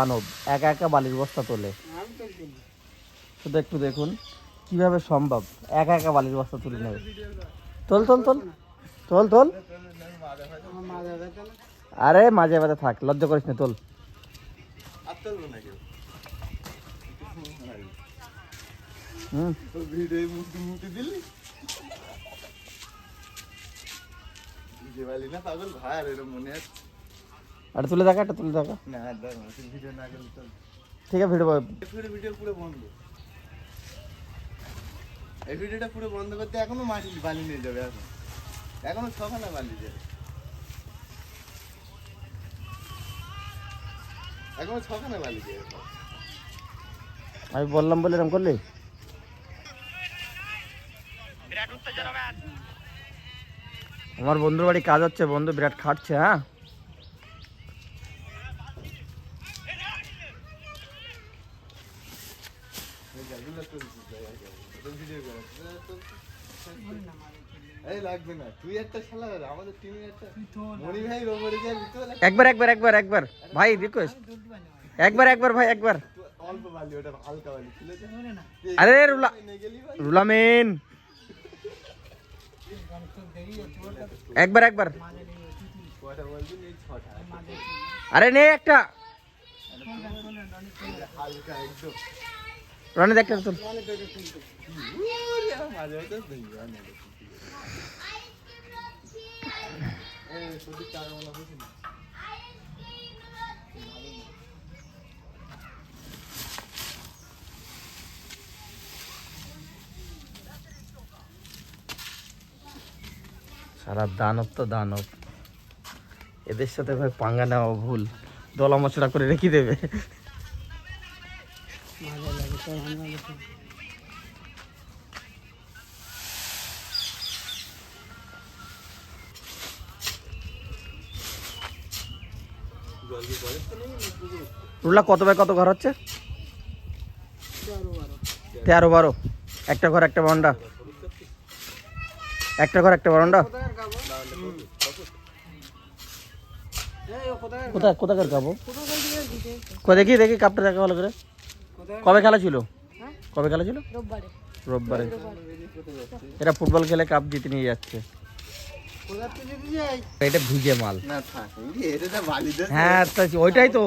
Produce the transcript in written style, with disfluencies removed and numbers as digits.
মানব একা একা বালির বস্তা তোলে, শুধু একটু দেখুন কিভাবে সম্ভব একা একা বালির বস্তা তুলে নেবে। তোল তোল তোল তোল তোল। আরে মাঝে মাঝে থাক, লজ্জা করিস না, তোল। আরে তুলে দেখা, একটা তুলে দেখা। ঠিক আছে, ভিডিও পুরো বন্ধ। এই ভিডিওটা পুরো বন্ধ করতে এখনো মাটি বালি নিয়ে যাবে, এখনো 6খানা বালি যাবে, এখনো 6খানা বালি যাবে। আমি বললাম বলে এরকম করলি। আমার বন্ধুর বাড়ি কাজ হচ্ছে, বন্ধু বিরাট খাটছে। হ্যাঁ, একবার একবার একবার একবার ভাই রিকোয়েস্ট, একবার একবার ভাই একবার। আরে রুলামিন একবার একবার। আরে নে একটা রনি দেখ তোর। সারা দানব তো দানব, এদের সাথে ভাই পাঙ্গা নেওয়া ভুল, দলা মশলা করে রেখে দেবে। রুলা কত বাই কত ঘর হচ্ছে? 13-12। একটা ঘর একটা বারান্দা, একটা ঘর একটা বারান্দা। কোথায় কোথাকার কাপড়? দেখি দেখি কাপটা দেখা ভালো করে। কবে খেলা ছিল? কবে খেলা ছিল? রোববারে। এরা ফুটবল খেলে কাপ জিতে নিয়ে যাচ্ছে। এটা ভিজে মাল। হ্যাঁ ওইটাই তো।